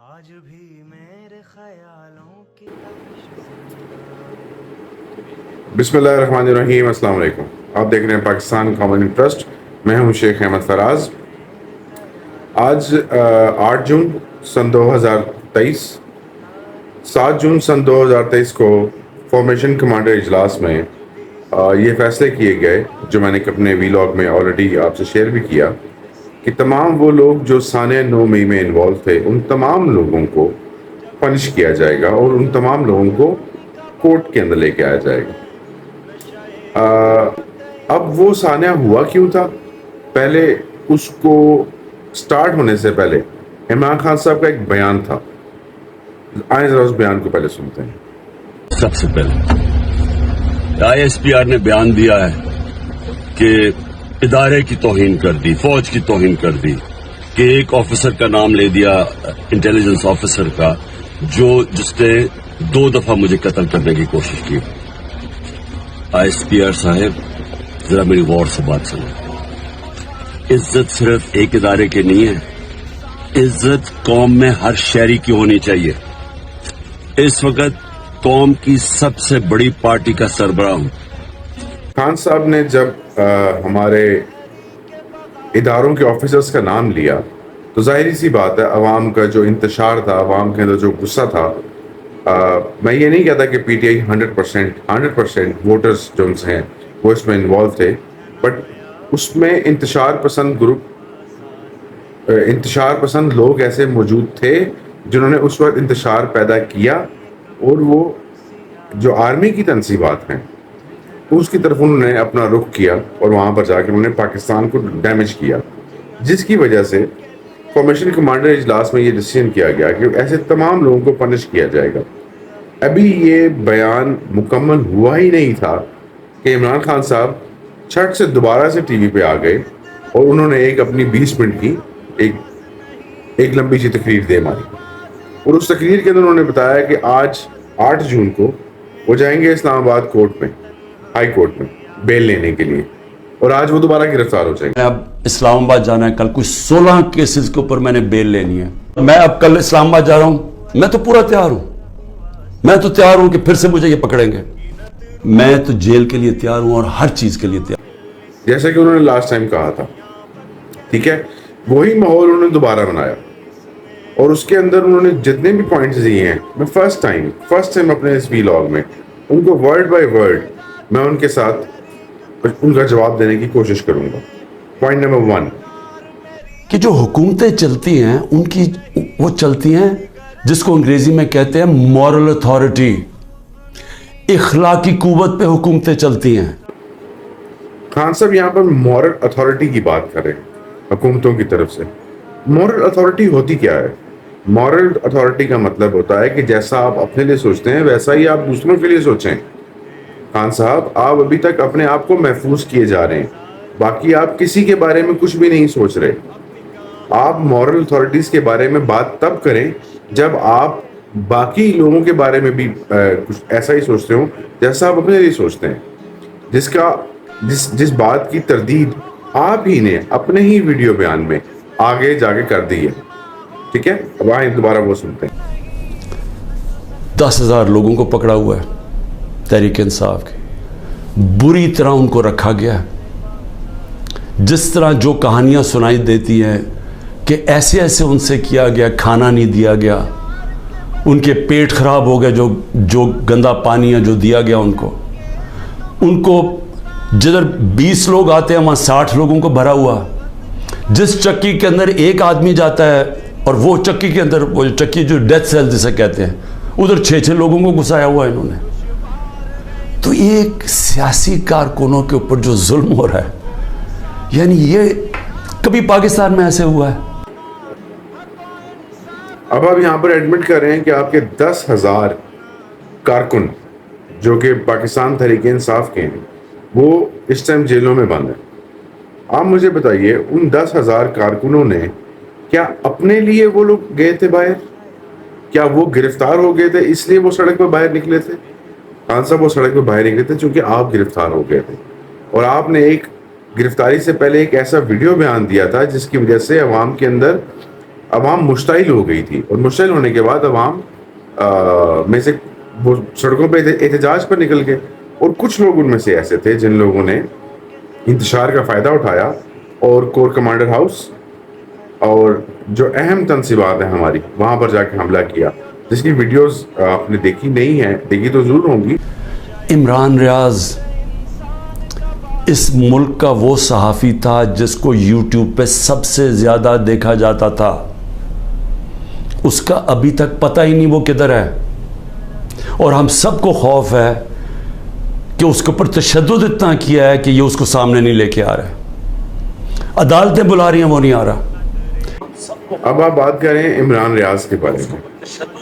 آج بھی میرے خیالوں کی بسم اللہ الرحمن الرحیم۔ السلام علیکم۔ آپ دیکھ رہے ہیں پاکستان کامن انٹرسٹ۔ میں ہوں شیخ احمد فراز۔ آج 8 جون سن 2023 7 جون سن 2023 کو فارمیشن کمانڈر اجلاس میں یہ فیصلے کیے گئے جو میں نے اپنے ویلاگ میں آلریڈی آپ سے شیئر بھی کیا کہ تمام وہ لوگ جو سانحہ 9 مئی میں انوالو تھے ان تمام لوگوں کو پنش کیا جائے گا اور ان تمام لوگوں کو کورٹ کے اندر لے کے آیا جائے گا۔ اب وہ سانحہ ہوا کیوں تھا؟ پہلے اس کو سٹارٹ ہونے سے پہلے عمران خان صاحب کا ایک بیان تھا، آئیں ذرا اس بیان کو پہلے سنتے ہیں۔ سب سے پہلے آئی ایس پی آر نے بیان دیا ہے کہ ادارے کی توہین کر دی، فوج کی توہین کر دی، کہ ایک آفیسر کا نام لے دیا انٹیلیجنس آفیسر کا جس نے 2 دفعہ مجھے قتل کرنے کی کوشش کی۔ آئی ایس پی آر صاحب ذرا میری غور سے بات سنیں۔ عزت صرف ایک ادارے کی نہیں ہے، عزت قوم میں ہر شہری کی ہونی چاہیے۔ اس وقت قوم کی سب سے بڑی پارٹی کا سربراہ ہوں۔ خان صاحب نے جب ہمارے اداروں کے آفیسرز کا نام لیا تو ظاہری سی بات ہے عوام کا جو انتشار تھا، عوام کے اندر جو غصہ تھا، میں یہ نہیں کہتا کہ پی ٹی آئی 100% ووٹرز جو ہیں وہ اس میں انوالو تھے، بٹ اس میں انتشار پسند لوگ ایسے موجود تھے جنہوں نے اس وقت انتشار پیدا کیا، اور وہ جو آرمی کی تنصیبات ہیں اس کی طرف انہوں نے اپنا رخ کیا اور وہاں پر جا کے انہوں نے پاکستان کو ڈیمیج کیا، جس کی وجہ سے فارمیشن کمانڈر اجلاس میں یہ ڈیسیژن کیا گیا کہ ایسے تمام لوگوں کو پنش کیا جائے گا۔ ابھی یہ بیان مکمل ہوا ہی نہیں تھا کہ عمران خان صاحب چھٹ سے دوبارہ سے ٹی وی پہ آ گئے اور انہوں نے ایک اپنی 20 منٹ کی ایک لمبی سی تقریر دے ماری، اور اس تقریر کے اندر انہوں نے بتایا کہ آج 8 جون کو وہ جائیں گے اسلام آباد کورٹ میں، ہائی کورٹ میں بیل لینے کے لیے، اور آج وہ دوبارہ گرفتار ہو جائیں گے۔ اب اسلام آباد جانا ہے، کل کوئی 16 کیسز کے اوپر میں نے بیل لینی ہے۔ میں اب کل اسلام آباد جا رہا ہوں، میں تو پورا تیار ہوں، میں تو تیار ہوں کہ پھر سے مجھے یہ پکڑیں گے، میں تو جیل کے لیے تیار ہوں اور ہر چیز کے لیے تیار ہوں۔ جیسا کہ انہوں نے لاسٹ ٹائم کہا تھا، ٹھیک ہے، وہی ماحول انہوں نے دوبارہ بنایا، اور اس کے اندر انہوں نے جتنے بھی پوائنٹس دیے ہیں، میں فرسٹ ٹائم اپنے اس ویلاگ میں ان کو ورڈ بائی ورڈ میں ان کے ساتھ ان کا جواب دینے کی کوشش کروں گا۔ پوائنٹ نمبر 1 کہ جو حکومتیں چلتی ہیں ان کی وہ چلتی ہیں جس کو انگریزی میں کہتے ہیں مورل اتھارٹی، اخلاقی قوت پہ حکومتیں چلتی ہیں۔ خان صاحب یہاں پر مورل اتھارٹی کی بات کریں حکومتوں کی طرف سے۔ مورل اتھارٹی ہوتی کیا ہے؟ مورل اتھارٹی کا مطلب ہوتا ہے کہ جیسا آپ اپنے لیے سوچتے ہیں ویسا ہی آپ دوسروں کے لیے سوچیں۔ خان صاحب آپ ابھی تک اپنے آپ کو محفوظ کیے جا رہے ہیں، باقی آپ کسی کے بارے میں کچھ بھی نہیں سوچ رہے۔ آپ مورل اتھارٹیز کے بارے میں بات تب کریں جب آپ باقی لوگوں کے بارے میں بھی کچھ ایسا ہی سوچتے ہوں جیسا آپ اپنے لیے سوچتے ہیں، جس بات کی تردید آپ ہی نے اپنے ہی ویڈیو بیان میں آگے جا کے کر دی ہے، ٹھیک ہے۔ اب آئیں دوبارہ وہ سنتے ہیں۔ 10,000 لوگوں کو پکڑا ہوا ہے تحریک انصاف کی، بری طرح ان کو رکھا گیا ہے۔ جس طرح جو کہانیاں سنائی دیتی ہیں کہ ایسے ان سے کیا گیا، کھانا نہیں دیا گیا، ان کے پیٹ خراب ہو گئے، جو گندا پانی ہے جو دیا گیا ان کو جدھر 20 لوگ آتے ہیں وہاں 60 لوگوں کو بھرا ہوا، جس چکی کے اندر ایک آدمی جاتا ہے اور وہ چکی کے اندر وہ چکی جو ڈیتھ سیل جسے کہتے ہیں ادھر 6 لوگوں کو گھسایا ہوا ہے انہوں نے۔ تو ایک سیاسی کارکنوں کے اوپر جو ظلم ہو رہا ہے، یعنی یہ کبھی پاکستان میں ایسے ہوا ہے؟ اب آپ یہاں پر ایڈمٹ کر رہے ہیں کہ آپ کے 10,000 کارکن جو کہ پاکستان تحریک انصاف کے ہیں وہ اس ٹائم جیلوں میں بند ہیں۔ آپ مجھے بتائیے ان 10,000 کارکنوں نے کیا اپنے لیے وہ لوگ گئے تھے باہر؟ کیا وہ گرفتار ہو گئے تھے اس لیے وہ سڑک پہ باہر نکلے تھے؟ خان صاحب وہ سڑک پہ باہر نکلے تھے چونکہ آپ گرفتار ہو گئے تھے، اور آپ نے ایک گرفتاری سے پہلے ایک ایسا ویڈیو بیان دیا تھا جس کی وجہ سے عوام کے اندر عوام مشتعل ہو گئی تھی، اور مشتعل ہونے کے بعد عوام میں سے وہ سڑکوں پہ احتجاج پر نکل گئے، اور کچھ لوگ ان میں سے ایسے تھے جن لوگوں نے انتشار کا فائدہ اٹھایا اور کور کمانڈر ہاؤس اور جو اہم تنصیبات ہیں ہماری وہاں پر جا کے حملہ کیا، جس کی ویڈیوز آپ نے دیکھی نہیں ہیں، دیکھی تو ضرور ہوں گی۔ عمران ریاض اس ملک کا وہ صحافی تھا جس کو یوٹیوب پہ سب سے زیادہ دیکھا جاتا تھا، اس کا ابھی تک پتہ ہی نہیں وہ کدھر ہے، اور ہم سب کو خوف ہے کہ اس کے اوپر تشدد اتنا کیا ہے کہ یہ اس کو سامنے نہیں لے کے آ رہا ہے، عدالتیں بلا رہی ہیں وہ نہیں آ رہا۔ اب آپ بات کریں عمران ریاض کے بارے میں۔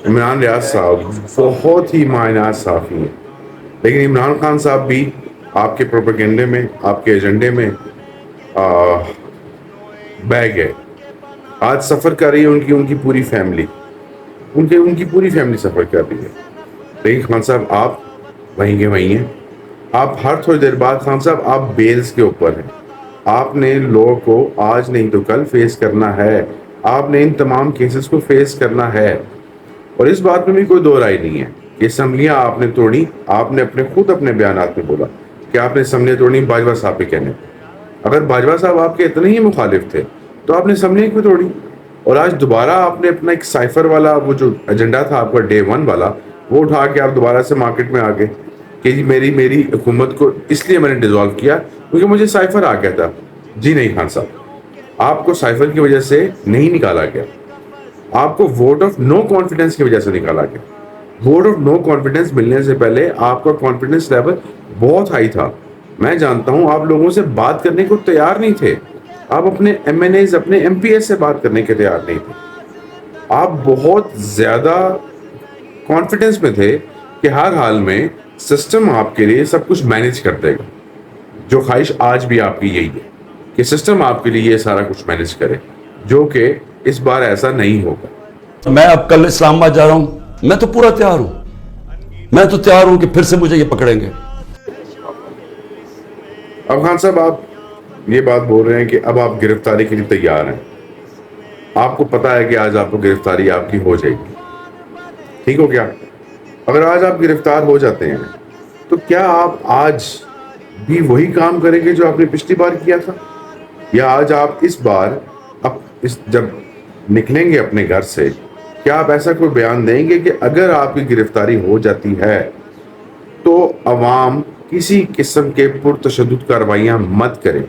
عمران ریاض صاحب بہت ہی معنی صحافی ہیں، لیکن عمران خان صاحب بھی آپ کے پروپیگنڈے میں، آپ کے ایجنڈے میں بہ گئے۔ آج سفر کر رہی ہے ان کی پوری فیملی، ان کی پوری فیملی سفر کر رہی ہے، لیکن خان صاحب آپ وہیں کے وہیں ہیں۔ آپ ہر تھوڑی دیر بعد خان صاحب آپ بیلز کے اوپر ہیں، آپ نے لوگوں کو آج نہیں تو کل فیس کرنا ہے، آپ نے ان تمام کیسز کو فیس کرنا ہے، اور اس بات میں بھی کوئی دو رائے نہیں ہے کہ اسمبلیاں آپ نے توڑی۔ آپ نے خود اپنے بیانات میں بولا کہ آپ نے اسمبلیاں توڑی باجوہ صاحب کے کہنے، اگر باجوہ صاحب آپ کے اتنے ہی مخالف تھے تو آپ نے اسمبلیاں کیوں توڑی؟ اور آج دوبارہ آپ نے اپنا ایک سائفر والا وہ جو ایجنڈا تھا آپ کا ڈے 1 والا، وہ اٹھا کے آپ دوبارہ سے مارکیٹ میں آ گئے کہ جی میری حکومت کو اس لیے میں نے ڈیزالو کیا کیونکہ مجھے سائفر آ گیا تھا۔ جی نہیں خان صاحب، آپ کو سائفر کی وجہ سے نہیں نکالا گیا، آپ کو ووٹ آف نو کانفیڈنس کی وجہ سے نکالا گیا۔ ووٹ آف نو کانفیڈنس ملنے سے پہلے آپ کا کانفیڈنس لیول بہت ہائی تھا۔ میں جانتا ہوں آپ لوگوں سے بات کرنے کو تیار نہیں تھے، آپ اپنے ایم این ایز، اپنے ایم پی ایس سے بات کرنے کے تیار نہیں تھے، آپ بہت زیادہ کانفیڈنس میں تھے کہ ہر حال میں سسٹم آپ کے لیے سب کچھ مینیج کر دے گا۔ جو خواہش آج بھی آپ کی یہی ہے کہ سسٹم آپ کے لیے یہ سارا کچھ مینیج کرے، جو کہ اس بار ایسا نہیں ہوگا۔ میں اب کل اسلام آباد جا رہا ہوں، میں تو پورا تیار ہوں، میں تو تیار ہوں کہ پھر سے مجھے یہ پکڑیں گے۔ اب خان صاحب آپ یہ بات بول رہے ہیں کہ اب آپ گرفتاری کے لیے تیار ہیں، آپ کو پتا ہے کہ آج آپ کو گرفتاری آپ کی ہو جائے گی، ٹھیک ہو گیا؟ اگر آج آپ گرفتار ہو جاتے ہیں تو کیا آپ آج بھی وہی کام کریں گے جو آپ نے پچھلی بار کیا تھا، یا آج آپ اس بار جب نکلیں گے اپنے گھر سے کیا آپ ایسا کوئی بیان دیں گے کہ اگر آپ کی گرفتاری ہو جاتی ہے تو عوام کسی قسم کے پرتشدد کارروائیاں مت کرے،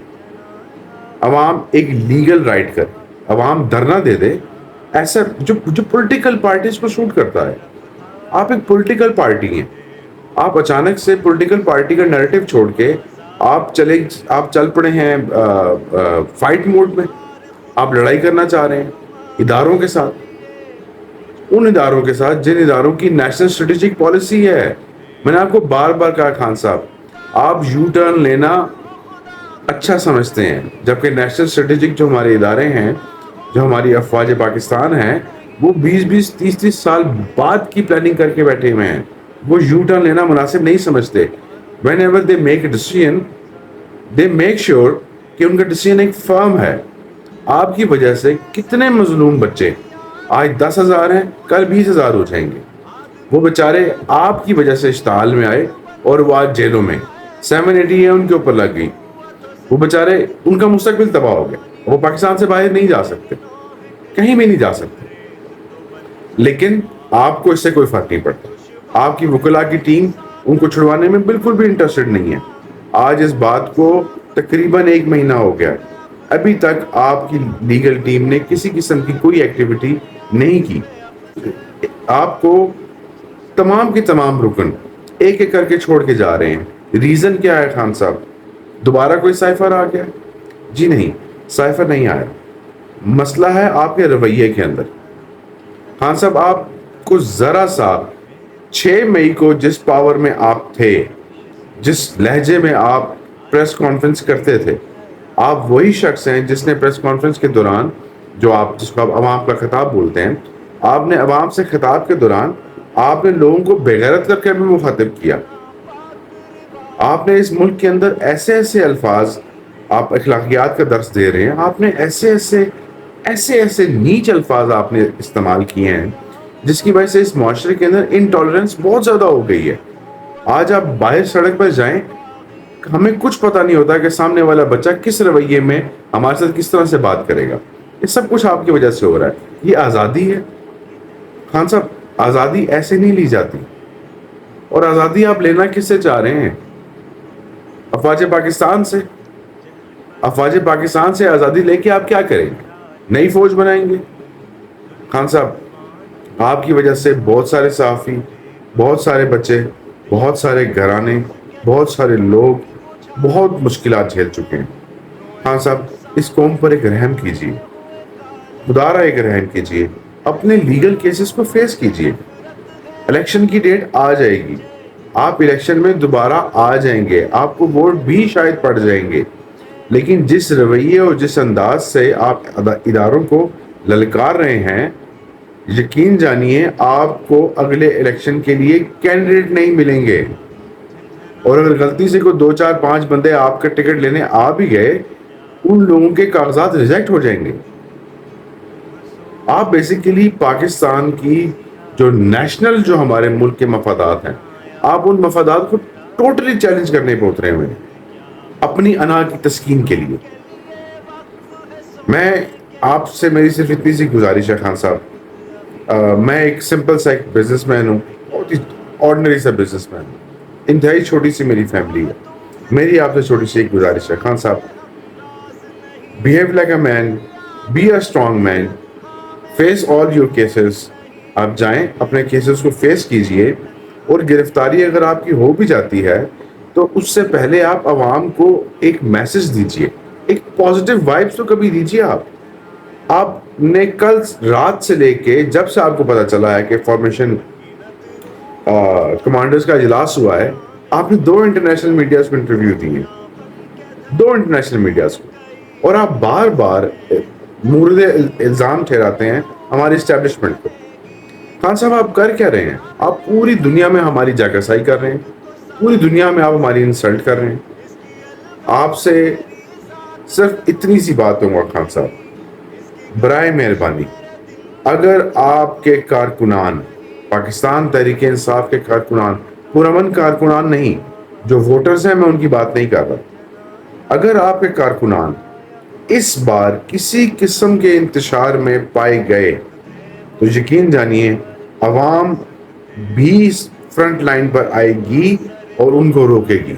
عوام ایک لیگل رائٹ کرے، عوام دھرنا دے دے، ایسا جو پولیٹیکل پارٹیز کو سوٹ کرتا ہے؟ آپ ایک پولیٹیکل پارٹی ہیں، آپ اچانک سے پولیٹیکل پارٹی کا نیریٹو چھوڑ کے آپ چل پڑے ہیں فائٹ موڈ میں، آپ لڑائی کرنا چاہ رہے ہیں اداروں کے ساتھ، ان اداروں کے ساتھ جن اداروں کی نیشنل اسٹریٹجک پالیسی ہے۔ میں نے آپ کو بار بار کہا خان صاحب، آپ یو ٹرن لینا اچھا سمجھتے ہیں، جبکہ نیشنل اسٹریٹجک جو ہمارے ادارے ہیں، جو ہماری افواج پاکستان ہیں، وہ 20-20 30-30 سال بعد کی پلاننگ کر کے بیٹھے ہوئے ہیں، وہ یو ٹرن لینا مناسب نہیں سمجھتے۔ whenever they make a decision they make sure کہ ان کا ڈیسیژن ایک فرم ہے۔ آپ کی وجہ سے کتنے مظلوم بچے آج 10,000 ہیں، کل 20,000 ہو جائیں گے، وہ بیچارے آپ کی وجہ سے اشتعال میں آئے اور وہ آج جیلوں میں 780 ہے ان کے اوپر لگ گئی، وہ بیچارے ان کا مستقبل تباہ ہو گیا، وہ پاکستان سے باہر نہیں جا سکتے، کہیں بھی نہیں جا سکتے، لیکن آپ کو اس سے کوئی فرق نہیں پڑتا۔ آپ کی وکلاء کی ٹیم ان کو چھڑوانے میں بالکل بھی انٹرسٹڈ نہیں ہے۔ آج اس بات کو تقریباً 1 مہینہ ہو گیا ہے، ابھی تک آپ کی لیگل ٹیم نے کسی قسم کی کوئی ایکٹیویٹی نہیں کی۔ آپ کو تمام کے تمام رکن ایک ایک کر کے چھوڑ کے جا رہے ہیں۔ ریزن کیا ہے خان صاحب؟ دوبارہ کوئی سائفر آ گیا؟ جی نہیں، سائفر نہیں آیا، مسئلہ ہے آپ کے رویے کے اندر۔ خان صاحب آپ کو ذرا سا 6 مئی کو جس پاور میں آپ تھے، جس لہجے میں آپ پریس کانفرنس کرتے تھے، آپ وہی شخص ہیں جس نے پریس کانفرنس کے دوران جس کو آپ عوام کا خطاب بولتے ہیں، آپ نے عوام سے خطاب کے دوران آپ نے لوگوں کو بے غیرت کر کے بھی مخاطب کیا۔ آپ نے اس ملک کے اندر ایسے ایسے الفاظ، آپ اخلاقیات کا درس دے رہے ہیں، آپ نے ایسے ایسے ایسے ایسے نیچ الفاظ آپ نے استعمال کیے ہیں جس کی وجہ سے اس معاشرے کے اندر انٹالرنس بہت زیادہ ہو گئی ہے. آج آپ باہر سڑک پر جائیں, ہمیں کچھ پتہ نہیں ہوتا کہ سامنے والا بچہ کس رویے میں ہمارے ساتھ کس طرح سے بات کرے گا. یہ سب کچھ آپ کی وجہ سے ہو رہا ہے. یہ آزادی ہے خان صاحب, آزادی ایسے نہیں لی جاتی. اور آزادی آپ لینا کس سے چاہ رہے ہیں؟ افواج پاکستان سے. افواج پاکستان سے آزادی لے کے آپ کیا کریں گے؟ نئی فوج بنائیں گے؟ خان صاحب, آپ کی وجہ سے بہت سارے صحافی, بہت سارے بچے, بہت سارے گھرانے, بہت سارے لوگ بہت مشکلات جھیل چکے ہیں. خان صاحب, اس قوم پر ایک رحم کیجیے, خدا را ایک رحم کیجیے, اپنے لیگل کیسز کو فیس کیجیے. الیکشن کی ڈیٹ آ جائے گی, آپ الیکشن میں دوبارہ آ جائیں گے, آپ کو ووٹ بھی شاید پڑ جائیں گے, لیکن جس رویے اور جس انداز سے آپ اداروں کو للکار رہے ہیں, یقین جانیے آپ کو اگلے الیکشن کے لیے کینڈیڈیٹ نہیں ملیں گے. اور اگر غلطی سے کوئی 2 4 5 بندے آپ کا ٹکٹ لینے آ بھی گئے, ان لوگوں کے کاغذات ریجیکٹ ہو جائیں گے. آپ بیسیکلی پاکستان کی جو نیشنل جو ہمارے ملک کے مفادات ہیں, آپ ان مفادات کو ٹوٹلی چیلنج کرنے پہ اترے ہوئے ہیں اپنی انا کی تسکین کے لیے. میں آپ سے میری صرف اتنی سی گزارش ہے خان صاحب, میں ایک سمپل سا ایک بزنس مین ہوں, بہت ہی آرڈنری سا بزنس مین ہوں, انتہائی چھوٹی سی میری فیملی ہے. میری آپ سے چھوٹی سی ایک گزارش ہے خان صاحب, behave like a man, be a strong man, face all your cases. آپ جائیں اپنے کیسز کو فیس کیجئے, اور گرفتاری اگر آپ کی ہو بھی جاتی ہے تو اس سے پہلے آپ عوام کو ایک میسج دیجئے, ایک پازیٹیو وائبس تو کبھی دیجئے. آپ نے کل رات سے لے کے جب سے آپ کو پتا چلا ہے کہ فارمیشن کمانڈرز کا اجلاس ہوا ہے, آپ نے 2 انٹرنیشنل میڈیاز کو انٹرویو دیے, 2 انٹرنیشنل میڈیاز کو, اور آپ بار بار مورد الزام ٹھہراتے ہیں ہماری اسٹیبلشمنٹ کو. خان صاحب, آپ کر کیا رہے ہیں؟ آپ پوری دنیا میں ہماری جاگرسائی کر رہے ہیں, پوری دنیا میں آپ ہماری انسلٹ کر رہے ہیں. آپ سے صرف اتنی سی بات ہوں گا خان صاحب, برائے مہربانی اگر آپ کے کارکنان, پاکستان تحریک انصاف کے کارکنان, پرامن کارکنان نہیں, جو ووٹرز ہیں میں ان کی بات نہیں کر رہا, اگر آپ کے کارکنان اس بار کسی قسم کے انتشار میں پائے گئے تو یقین جانیے عوام بھی فرنٹ لائن پر آئے گی اور ان کو روکے گی.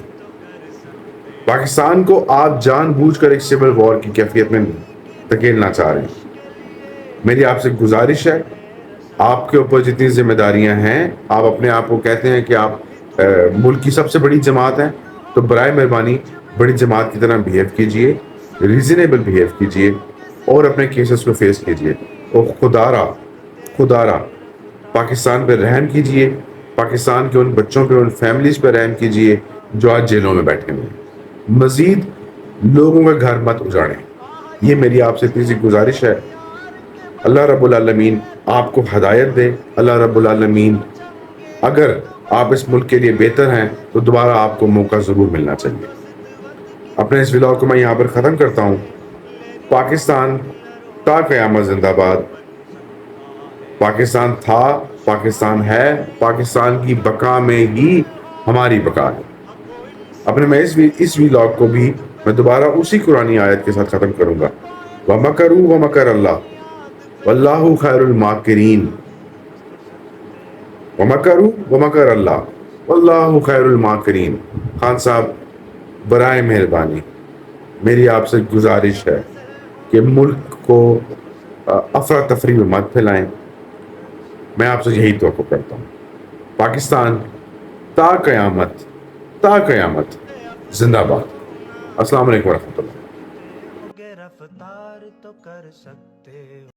پاکستان کو آپ جان بوجھ کر ایک سول وار کی کیفیت میں دھکیلنا چاہ رہے ہیں. میری آپ سے گزارش ہے, آپ کے اوپر جتنی ذمہ داریاں ہیں, آپ اپنے آپ کو کہتے ہیں کہ آپ ملک کی سب سے بڑی جماعت ہیں, تو برائے مہربانی بڑی جماعت کی طرح بیہیو کیجئے, ریزنیبل بیہیو کیجئے, اور اپنے کیسز کو فیس کیجئے. اور خدا را پاکستان پہ رحم کیجئے, پاکستان کے ان بچوں پہ, ان فیملیز پہ رحم کیجئے جو آج جیلوں میں بیٹھے ہوئے ہیں. مزید لوگوں کا گھر مت اجاڑیں, یہ میری آپ سے اتنی سی گزارش ہے. اللہ رب العالمین آپ کو ہدایت دے. اللہ رب العالمین, اگر آپ اس ملک کے لیے بہتر ہیں تو دوبارہ آپ کو موقع ضرور ملنا چاہیے. اپنے اس ولاگ کو میں یہاں پر ختم کرتا ہوں. پاکستان تا قیامت زندہ باد. پاکستان تھا, پاکستان ہے, پاکستان کی بقا میں ہی ہماری بقا ہے. اپنے میں اس ولاگ کو بھی میں دوبارہ اسی قرآنی آیت کے ساتھ ختم کروں گا. وَمَكَرُوا وَمَكَرَ اللَّهُ وَاللَّهُ خَيْرُ الْمَاكِرِينَ. وَمَكَرُوا وَمَكَرَ اللَّهُ وَاللَّهُ خَيْرُ الْمَاكِرِينَ. خان صاحب, برائے مہربانی میری آپ سے گزارش ہے کہ ملک کو افراتفری میں مت پھیلائیں. میں آپ سے یہی توقع کرتا ہوں. پاکستان تا قیامت زندہ باد. السلام علیکم ورحمۃ اللہ. گرفتار تو کر سکتے